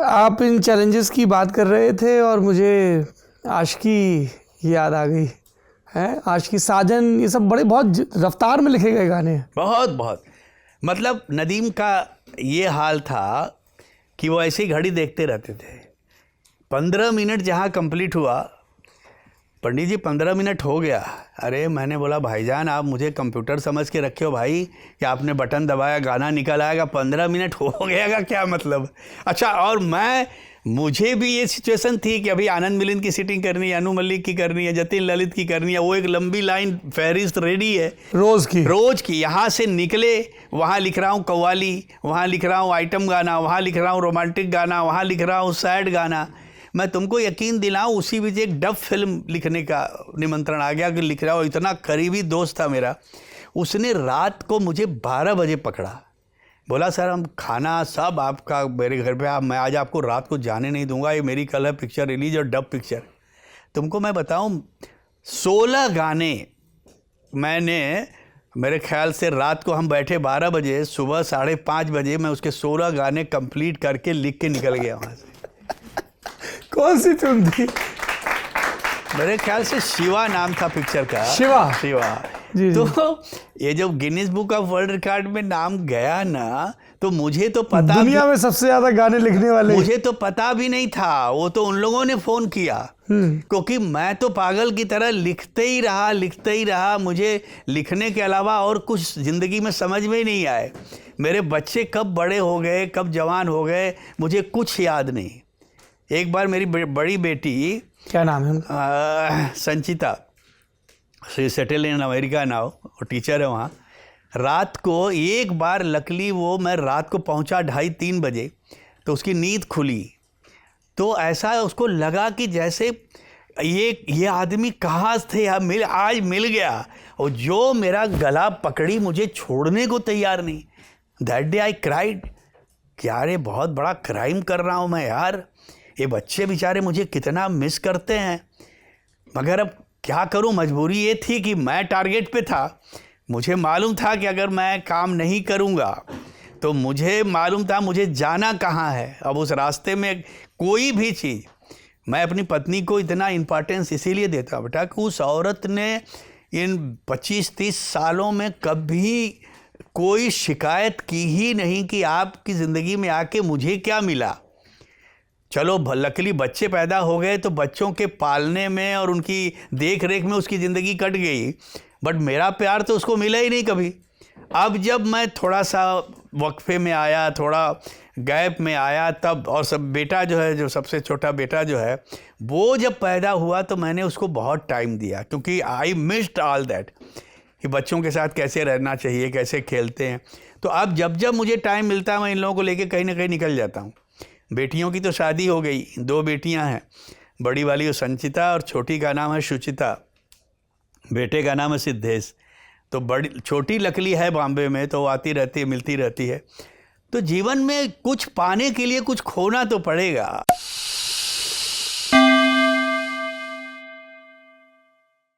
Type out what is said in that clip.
आप इन चैलेंजेस की बात कर रहे थे और मुझे आशिकी याद आ गई है। आशिकी, साजन, ये सब बड़े बहुत रफ्तार में लिखे गए गाने हैं। बहुत बहुत मतलब नदीम का ये हाल था कि वो ऐसी घड़ी देखते रहते थे। 15 मिनट जहाँ कंप्लीट हुआ, पंडित जी 15 मिनट हो गया। अरे मैंने बोला भाईजान आप मुझे कंप्यूटर समझ के रखे हो भाई, कि आपने बटन दबाया गाना निकल आएगा, 15 मिनट हो गया का क्या मतलब। अच्छा, और मुझे भी ये सिचुएशन थी कि अभी आनंद मिलिंद की सीटिंग करनी है, अनु मलिक की करनी है, जतिन ललित की करनी है, वो एक लंबी लाइन फहरिस्त रेडी है रोज की। यहाँ से निकले, वहाँ लिख रहा हूँ कव्वाली, वहाँ लिख रहा हूँ आइटम गाना, वहाँ लिख रहा हूँ रोमांटिक गाना, वहाँ लिख रहा हूँ सैड गाना। मैं तुमको यकीन दिलाऊं, उसी बीच एक डब फिल्म लिखने का निमंत्रण आ गया कि लिख रहा हूँ। इतना करीबी दोस्त था मेरा, उसने रात को मुझे 12 बजे पकड़ा, बोला सर हम खाना सब आपका मेरे घर पे, मैं आज आपको रात को जाने नहीं दूंगा, ये मेरी कल है पिक्चर रिलीज और डब पिक्चर। तुमको मैं बताऊं 16 गाने मैंने, मेरे ख्याल से रात को हम बैठे 12 बजे, सुबह 5:30 बजे मैं उसके 16 गाने कंप्लीट करके लिख के निकल गया वहाँ से। कौन सी फिल्म थी? मेरे ख्याल से शिवा नाम था पिक्चर का। शिवा जी, तो ये जब Guinness book of world record में नाम गया ना, तो मुझे तो पता, दुनिया में सबसे ज्यादा गाने लिखने वाले, मुझे तो पता भी नहीं था। वो तो उन लोगों ने फोन किया, क्योंकि मैं तो पागल की तरह लिखते ही रहा। मुझे लिखने के अलावा और कुछ जिंदगी में समझ में नहीं आए। मेरे बच्चे कब बड़े हो गए, कब जवान हो गए, मुझे कुछ याद नहीं। एक बार मेरी बड़ी बेटी, क्या नाम है उनका? Sanchita, she settle in America now, और टीचर है वहाँ। रात को एक बार लकली मैं रात को पहुँचा 2:30-3 बजे, तो उसकी नींद खुली, तो ऐसा उसको लगा कि जैसे ये आदमी कहाँ थे, आज मिल गया। और जो मेरा गला पकड़ी, मुझे छोड़ने को तैयार नहीं। दैट डे आई क्राइड कि यार ये बहुत बड़ा क्राइम कर रहा हूँ मैं यार, ये बच्चे बेचारे मुझे कितना मिस करते हैं। मगर अब क्या करूं, मजबूरी ये थी कि मैं टारगेट पे था। मुझे मालूम था कि अगर मैं काम नहीं करूंगा तो मुझे मालूम था मुझे जाना कहाँ है। अब उस रास्ते में कोई भी चीज़, मैं अपनी पत्नी को इतना इम्पोर्टेंस इसीलिए देता बेटा कि उस औरत ने इन 25-30 सालों में कभी कोई शिकायत की ही नहीं कि आपकी ज़िंदगी में आके मुझे क्या मिला। चलो लकीली बच्चे पैदा हो गए तो बच्चों के पालने में और उनकी देख रेख में उसकी ज़िंदगी कट गई, बट मेरा प्यार तो उसको मिला ही नहीं कभी। अब जब मैं थोड़ा सा वक्फे में आया, थोड़ा गैप में आया, तब और सब बेटा जो है, जो सबसे छोटा बेटा जो है, वो जब पैदा हुआ तो मैंने उसको बहुत टाइम दिया, क्योंकि आई मिस्ड ऑल दैट कि बच्चों के साथ कैसे रहना चाहिए, कैसे खेलते हैं। तो अब जब मुझे टाइम मिलता है मैं इन लोगों को लेके कहीं ना कहीं निकल जाता हूँ। बेटियों की तो शादी हो गई, 2 बेटियां हैं, बड़ी वाली वो संचिता और छोटी का नाम है शुचिता, बेटे का नाम है सिद्धेश। तो छोटी लकली है बॉम्बे में, तो वो आती रहती है, मिलती रहती है। तो जीवन में कुछ पाने के लिए कुछ खोना तो पड़ेगा।